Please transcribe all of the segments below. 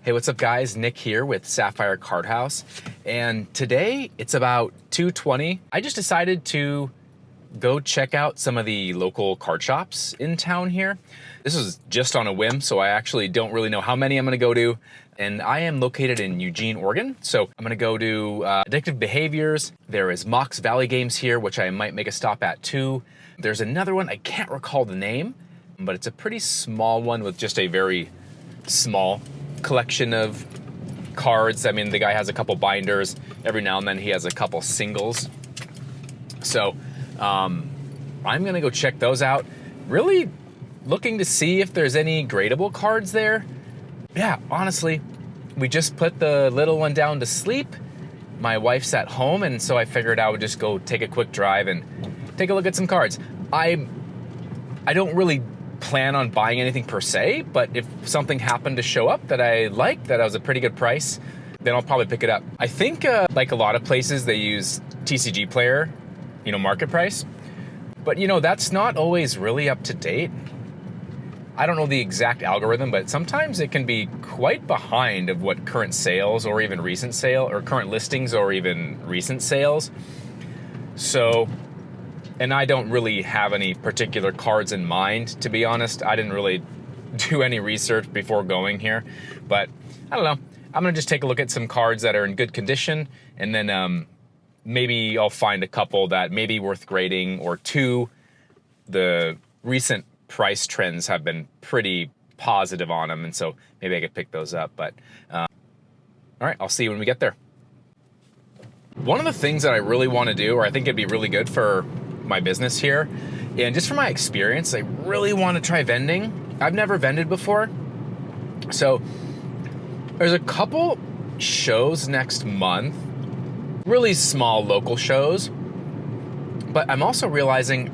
Hey, what's up guys? Nick here with Sapphire Card House. And today it's about 2:20. I just decided to go check out some of the local card shops in town here. This was just on a whim, so I actually don't really know how many I'm gonna go to. And I am located in Eugene, Oregon. So I'm gonna go to Addictive Behaviors. There is Mox Valley Games here, which I might make a stop at too. There's another one, I can't recall the name, but it's a pretty small one with just a very small collection of cards. I mean, the guy has a couple binders. Every now and then he has a couple singles. So I'm gonna go check those out. Really looking to see if there's any gradable cards there. Yeah, honestly, we just put the little one down to sleep. My wife's at home, and so I figured I would just go take a quick drive and take a look at some cards. I don't really plan on buying anything per se, but if something happened to show up that I liked, that was a pretty good price, then I'll probably pick it up. I think like a lot of places, they use TCG Player, market price, but that's not always really up to date. I don't know the exact algorithm, but sometimes it can be quite behind of what current sales or even recent sale or current listings or even recent sales. So, and I don't really have any particular cards in mind, to be honest. I didn't really do any research before going here, but I don't know. I'm gonna just take a look at some cards that are in good condition, and then maybe I'll find a couple that may be worth grading, or two. The recent price trends have been pretty positive on them, and so maybe I could pick those up, but all right, I'll see you when we get there. One of the things that I really want to do, or I think it'd be really good for my business here, and just from my experience, I really want to try vending. I've never vended before. So there's a couple shows next month, really small local shows, but I'm also realizing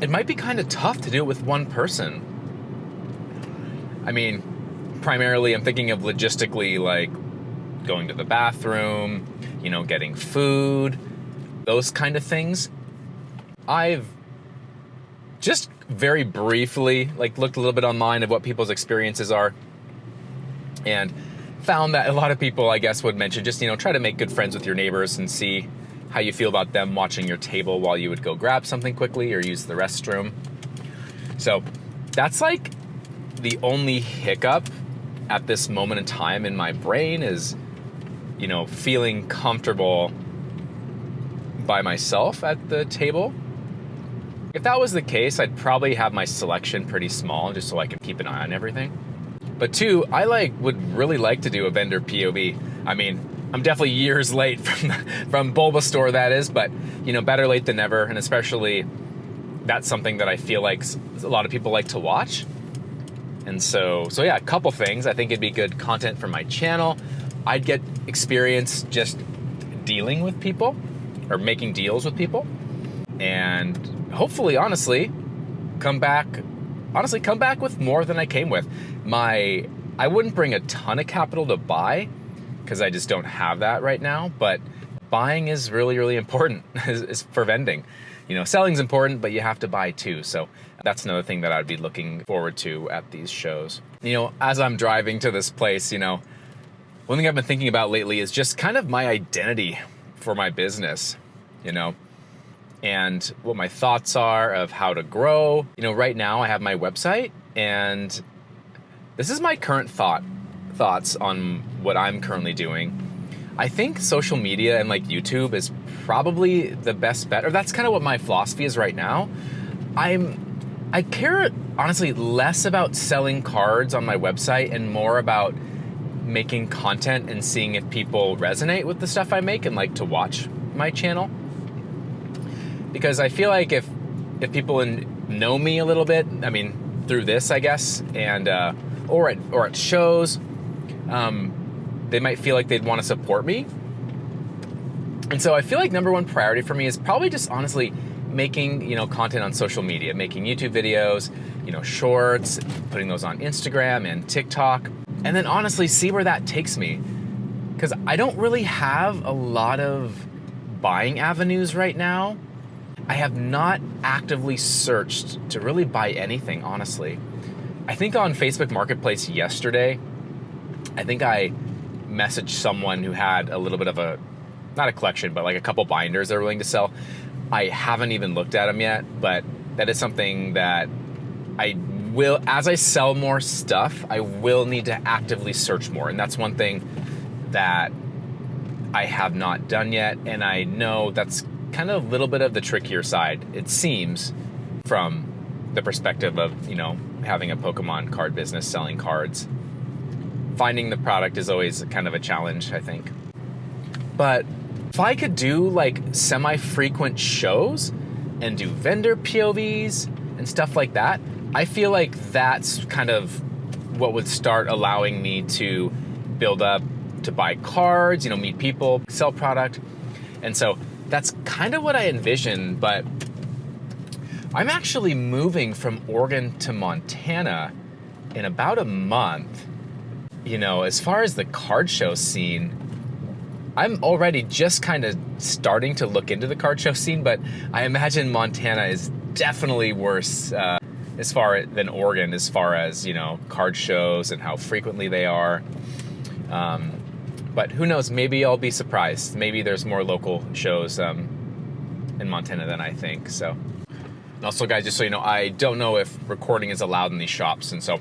it might be kind of tough to do it with one person. I mean, primarily I'm thinking of logistically, like going to the bathroom, getting food, those kind of things. I've just very briefly looked a little bit online of what people's experiences are, and found that a lot of people, I guess, would mention just, try to make good friends with your neighbors and see how you feel about them watching your table while you would go grab something quickly or use the restroom. So that's like the only hiccup at this moment in time in my brain is, feeling comfortable by myself at the table. If that was the case, I'd probably have my selection pretty small just so I could keep an eye on everything. But two, I would really like to do a vendor POV. I mean, I'm definitely years late from Bulbasaur, that is, but better late than never, and especially that's something that I feel like a lot of people like to watch. And so yeah, a couple things. I think it'd be good content for my channel. I'd get experience just dealing with people or making deals with people, and hopefully, honestly, come back with more than I came with. I wouldn't bring a ton of capital to buy, because I just don't have that right now, but buying is really, really important is for vending. Selling's important, but you have to buy too. So that's another thing that I'd be looking forward to at these shows. As I'm driving to this place, one thing I've been thinking about lately is just kind of my identity for my business, and what my thoughts are of how to grow. Right now I have my website, and this is my current thoughts on what I'm currently doing. I think social media and YouTube is probably the best bet, or that's kind of what my philosophy is right now. I care honestly less about selling cards on my website and more about making content and seeing if people resonate with the stuff I make and like to watch my channel. Because I feel like if people know me a little bit, I mean, through this, I guess, and or at shows, they might feel like they'd want to support me. And so I feel like number one priority for me is probably just honestly making, content on social media, making YouTube videos, shorts, putting those on Instagram and TikTok, and then honestly see where that takes me. Because I don't really have a lot of buying avenues right now. I have not actively searched to really buy anything, honestly. I think on Facebook Marketplace yesterday, I think I messaged someone who had a little bit of a, not a collection, but like a couple binders they're willing to sell. I haven't even looked at them yet, but that is something that I will, as I sell more stuff, I will need to actively search more. And that's one thing that I have not done yet. And I know that's kind of a little bit of the trickier side, it seems, from the perspective of, you know, having a Pokemon card business, selling cards. Finding the product is always kind of a challenge, I think. But if I could do like semi-frequent shows and do vendor POVs and stuff like that, I feel like that's kind of what would start allowing me to build up, to buy cards, you know, meet people, sell product. And so that's kind of what I envision, but I'm actually moving from Oregon to Montana in about a month. You know, as far as the card show scene, I'm already just kind of starting to look into the card show scene, but I imagine Montana is definitely worse than Oregon as far as, you know, card shows and how frequently they are. But who knows, maybe I'll be surprised. Maybe there's more local shows in Montana than I think, so. And also, guys, just so you know, I don't know if recording is allowed in these shops, and so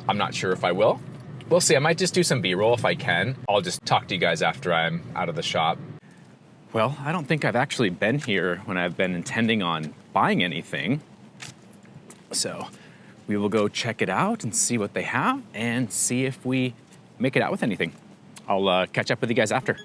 I'm not sure if I will. We'll see. I might just do some B-roll if I can. I'll just talk to you guys after I'm out of the shop. Well, I don't think I've actually been here when I've been intending on buying anything. So we will go check it out and see what they have and see if we make it out with anything. I'll catch up with you guys after.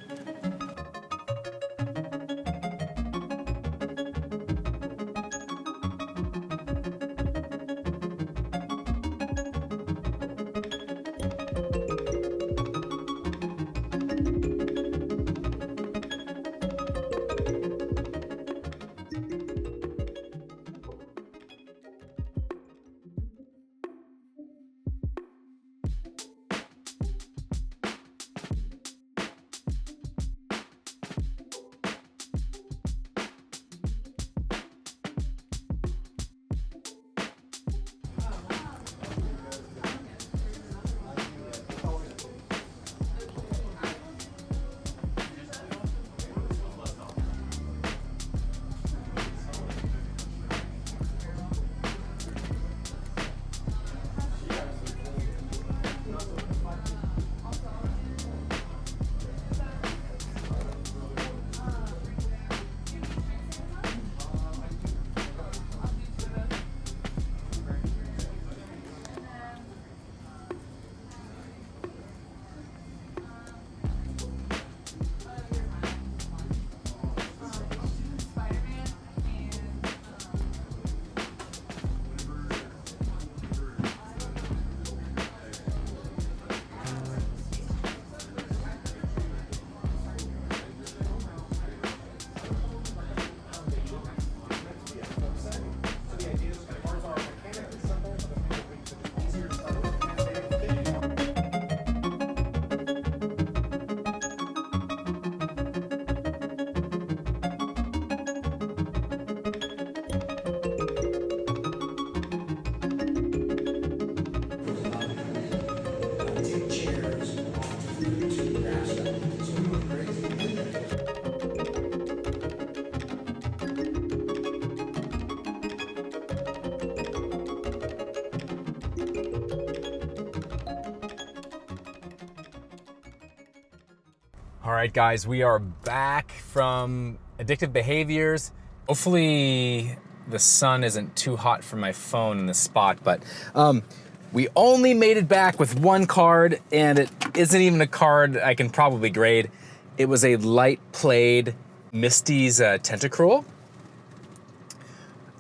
All right, guys, we are back from Addictive Behaviors. Hopefully the sun isn't too hot for my phone in this spot, but we only made it back with one card, and it isn't even a card I can probably grade. It was a light played Misty's Tentacruel.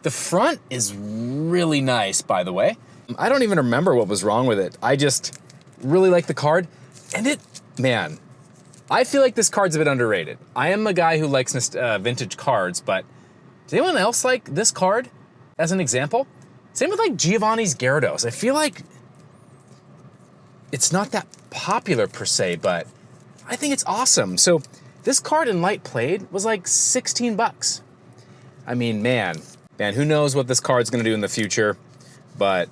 The front is really nice, by the way. I don't even remember what was wrong with it. I just really like the card, and man, I feel like this card's a bit underrated. I am a guy who likes vintage cards, but does anyone else like this card as an example? Same with like Giovanni's Gyarados. I feel like it's not that popular per se, but I think it's awesome. So this card in light played was like 16 bucks. I mean, man, who knows what this card's gonna do in the future, but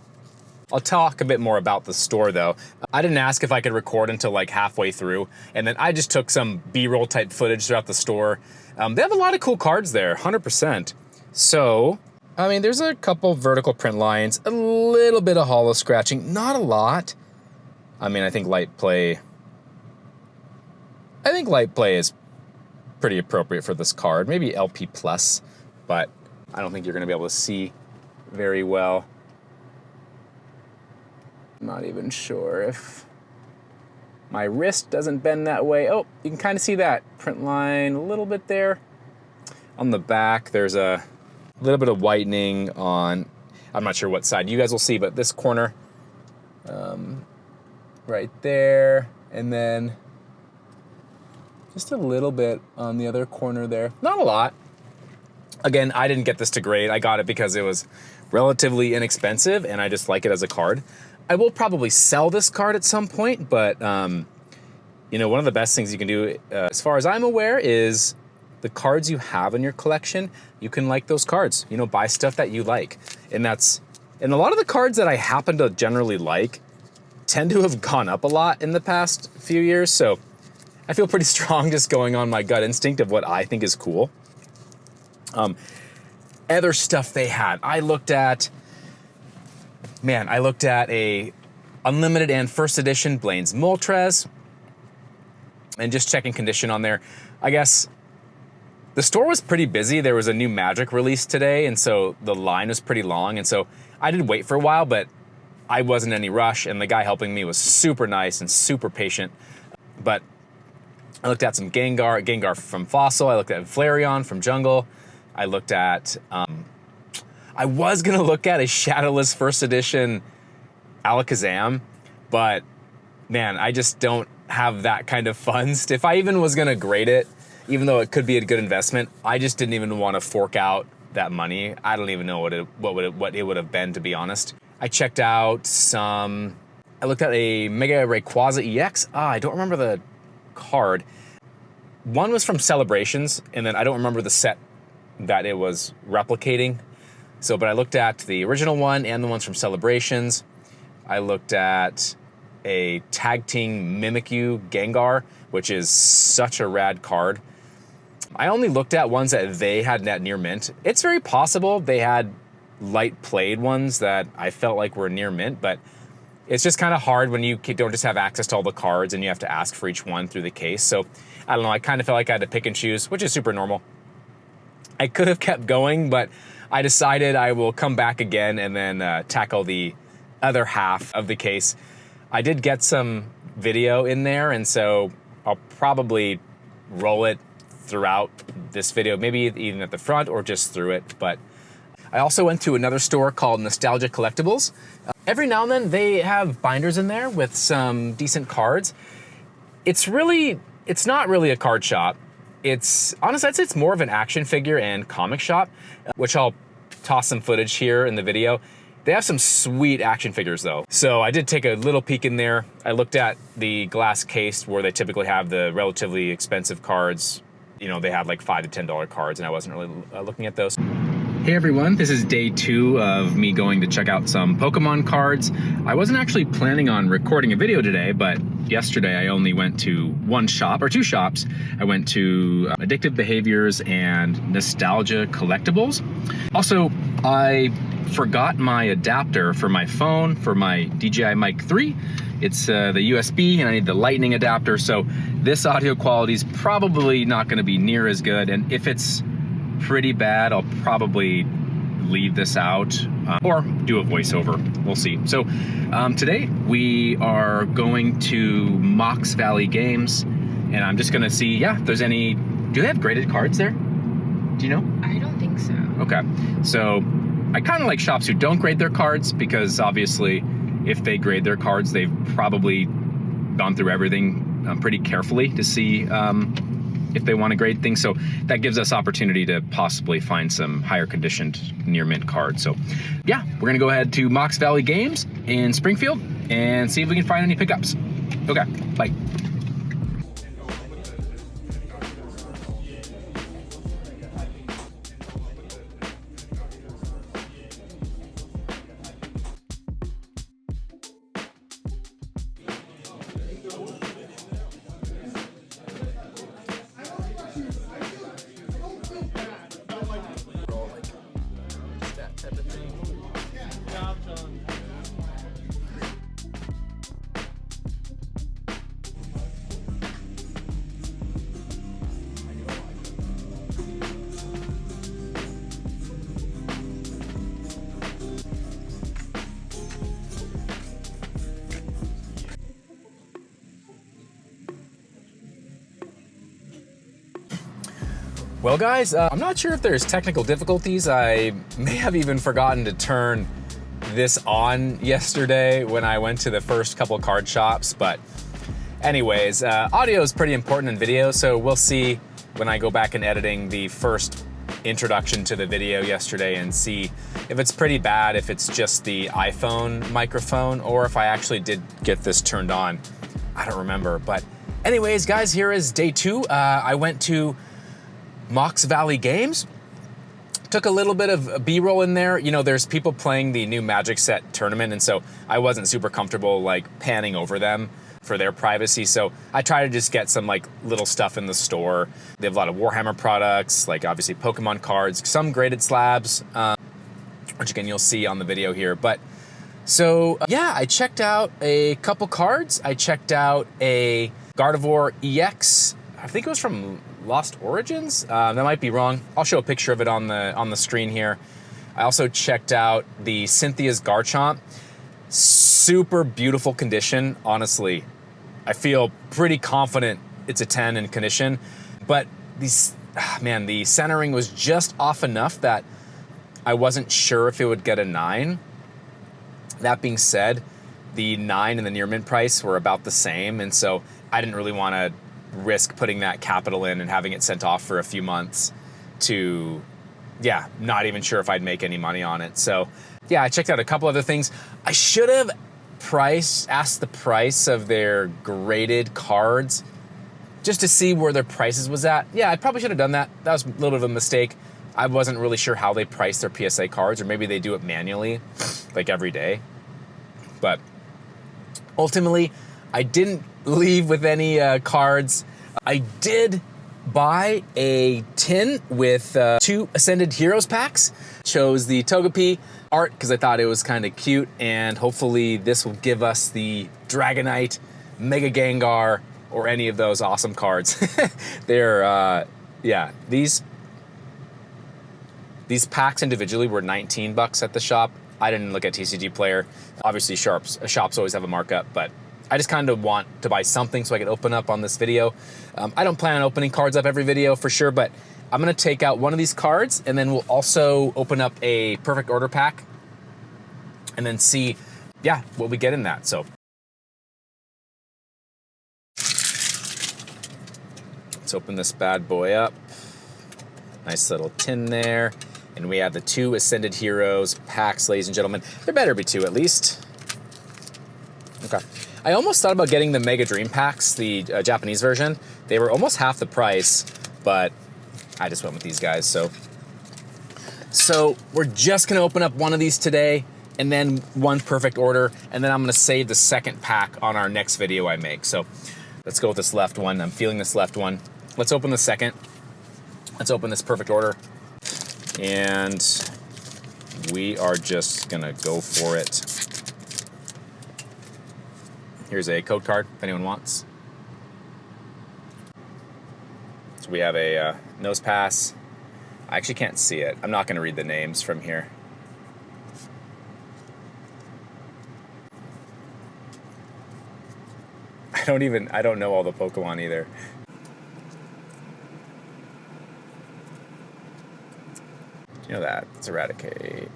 I'll talk a bit more about the store though. I didn't ask if I could record until like halfway through, and then I just took some B-roll type footage throughout the store. They have a lot of cool cards there, 100%. So, I mean, there's a couple vertical print lines, a little bit of holo scratching, not a lot. I mean, I think light play is pretty appropriate for this card. Maybe LP plus, but I don't think you're gonna be able to see very well. I'm not even sure if my wrist doesn't bend that way. Oh, you can kind of see that print line a little bit there. On the back, there's a little bit of whitening on, I'm not sure what side you guys will see, but this corner, right there, and then just a little bit on the other corner there. Not a lot. Again, I didn't get this to grade. I got it because it was relatively inexpensive, and I just like it as a card. I will probably sell this card at some point, but you know, one of the best things you can do, as far as I'm aware, is the cards you have in your collection, you can like those cards. You know, buy stuff that you like. And a lot of the cards that I happen to generally like tend to have gone up a lot in the past few years, so I feel pretty strong just going on my gut instinct of what I think is cool. Other stuff they had, I looked at a Unlimited and First Edition Blaine's Moltres, and just checking condition on there. I guess the store was pretty busy. There was a new Magic release today, and so the line was pretty long, and so I did wait for a while, but I wasn't in any rush, and the guy helping me was super nice and super patient. But I looked at some Gengar from Fossil. I looked at Flareon from Jungle. I looked at, I was gonna look at a Shadowless First Edition Alakazam, but man, I just don't have that kind of funds. If I even was gonna grade it, even though it could be a good investment, I just didn't even want to fork out that money. I don't even know what it would have been, to be honest. I checked out I looked at a Mega Rayquaza EX. I don't remember the card. One was from Celebrations, and then I don't remember the set that it was replicating. So, but I looked at the original one and the ones from Celebrations. I looked at a Tag Team Mimikyu Gengar, which is such a rad card. I only looked at ones that they had at near mint. It's very possible they had light played ones that I felt like were near mint, but it's just kind of hard when you don't just have access to all the cards and you have to ask for each one through the case. So I don't know, I kind of felt like I had to pick and choose, which is super normal. I could have kept going, but I decided I will come back again and then tackle the other half of the case. I did get some video in there, and so I'll probably roll it throughout this video, maybe even at the front or just through it. But I also went to another store called Nostalgia Collectibles. Every now and then they have binders in there with some decent cards. It's not really a card shop. Honestly, I'd say it's more of an action figure and comic shop, which I'll toss some footage here in the video. They have some sweet action figures though. So I did take a little peek in there. I looked at the glass case where they typically have the relatively expensive cards. You know, they have like $5 to $10 cards, and I wasn't really looking at those. Hey everyone, this is day 2 of me going to check out some Pokemon cards. I wasn't actually planning on recording a video today, but yesterday I only went to one shop, or 2 shops. I went to Addictive Behaviors and Nostalgia Collectibles. Also, I forgot my adapter for my phone for my DJI Mic 3. It's the USB, and I need the lightning adapter, so this audio quality is probably not going to be near as good, and if it's pretty bad, I'll probably leave this out or do a voiceover. We'll see. So today we are going to Mox Valley Games, and I'm just gonna see, if there's any, do they have graded cards there? Do you know? I don't think so. Okay. So I kind of like shops who don't grade their cards, because obviously if they grade their cards, they've probably gone through everything pretty carefully to see if they want to grade things. So that gives us opportunity to possibly find some higher conditioned near mint cards. So yeah, we're gonna go ahead to Mox Valley Games in Springfield and see if we can find any pickups. Okay, bye. Well guys, I'm not sure if there's technical difficulties. I may have even forgotten to turn this on yesterday when I went to the first couple card shops, but anyways, audio is pretty important in video, so we'll see when I go back and editing the first introduction to the video yesterday and see if it's pretty bad, if it's just the iPhone microphone, or if I actually did get this turned on. I don't remember, but anyways, guys, here is day 2. I went to Mox Valley Games. Took a little bit of B-roll in there. You know, there's people playing the new Magic Set tournament, and so I wasn't super comfortable like panning over them for their privacy. So I try to just get some like little stuff in the store. They have a lot of Warhammer products, like obviously Pokemon cards, some graded slabs, which again, you'll see on the video here. But so yeah, I checked out a couple cards. I checked out a Gardevoir EX. I think it was from Lost Origins? That might be wrong. I'll show a picture of it on the screen here. I also checked out the Cynthia's Garchomp. Super beautiful condition, honestly. I feel pretty confident it's a 10 in condition, but the centering was just off enough that I wasn't sure if it would get a 9. That being said, the 9 and the near mint price were about the same, and so I didn't really want to risk putting that capital in and having it sent off for a few months to, yeah, not even sure if I'd make any money on it. So yeah, I checked out a couple other things. I should have asked the price of their graded cards just to see where their prices was at. Yeah, I probably should have done that. That was a little bit of a mistake. I wasn't really sure how they price their PSA cards, or maybe they do it manually, like every day. But ultimately, I didn't leave with any cards. I did buy a tin with 2 Ascended Heroes packs. Chose the Togepi art because I thought it was kind of cute, and hopefully this will give us the Dragonite, Mega Gengar, or any of those awesome cards. They're, yeah, these packs individually were 19 bucks at the shop. I didn't look at TCG Player. Obviously, shops always have a markup, but I just kind of want to buy something so I can open up on this video. I don't plan on opening cards up every video for sure, but I'm going to take out one of these cards, and then we'll also open up a Perfect Order pack and then see, yeah, what we get in that. So let's open this bad boy up. Nice little tin there. And we have the 2 Ascended Heroes packs, ladies and gentlemen. There better be 2 at least. Okay. I almost thought about getting the Mega Dream packs, the Japanese version. They were almost half the price, but I just went with these guys. So we're just gonna open up one of these today, and then one Perfect Order, and then I'm gonna save the second pack on our next video I make. So let's go with this left one. I'm feeling this left one. Let's open the second. Let's open this Perfect Order. And we are just gonna go for it. Here's a code card if anyone wants. So we have a nose pass. I actually can't see it. I'm not gonna read the names from here. I don't know all the Pokemon either. You know that, it's Eradicate.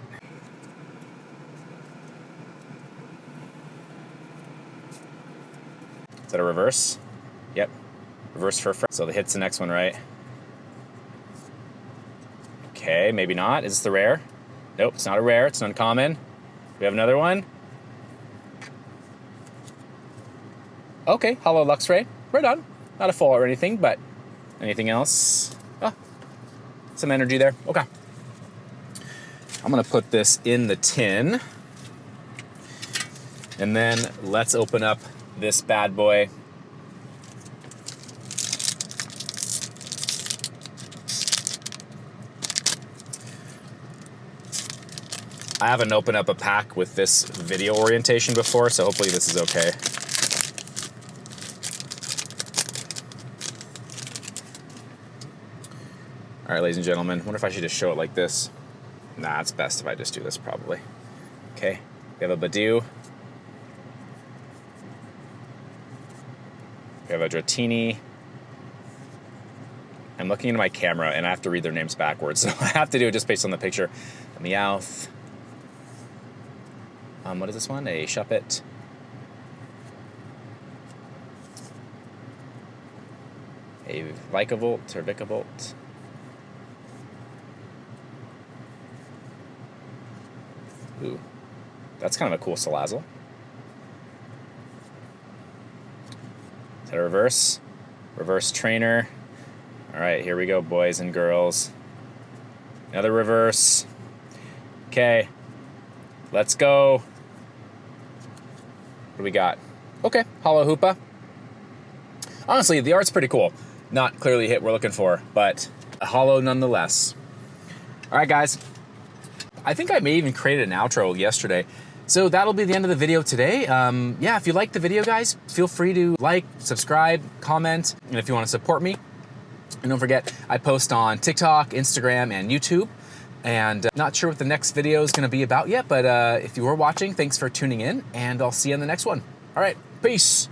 Is that a reverse? Yep, reverse for so the hit's the next one, right? Okay, maybe not. Is this the rare? Nope, it's not a rare, it's an uncommon. We have another one. Okay, Hollow Luxray, right on. Not a full or anything, but anything else? Oh, some energy there, okay. I'm gonna put this in the tin. And then let's open up this bad boy. I haven't opened up a pack with this video orientation before, so hopefully this is okay. All right, ladies and gentlemen, I wonder if I should just show it like this. Nah, it's best if I just do this probably. Okay, we have a Badoo. We have a Dratini. I'm looking into my camera and I have to read their names backwards, so I have to do it just based on the picture. A Meowth. What is this one? A Shuppet. A Vikavolt or Vikavolt. Ooh, that's kind of a cool Salazzle. Is that a reverse? Reverse trainer. All right, here we go, boys and girls. Another reverse. Okay, let's go. What do we got? Okay, Holo Hoopa. Honestly, the art's pretty cool. Not clearly the hit we're looking for, but a holo nonetheless. All right, guys. I think I may even created an outro yesterday. So that'll be the end of the video today. Yeah, if you liked the video, guys, feel free to like, subscribe, comment, and if you want to support me. And don't forget, I post on TikTok, Instagram, and YouTube. And not sure what the next video is going to be about yet, but if you were watching, thanks for tuning in, and I'll see you in the next one. All right, peace.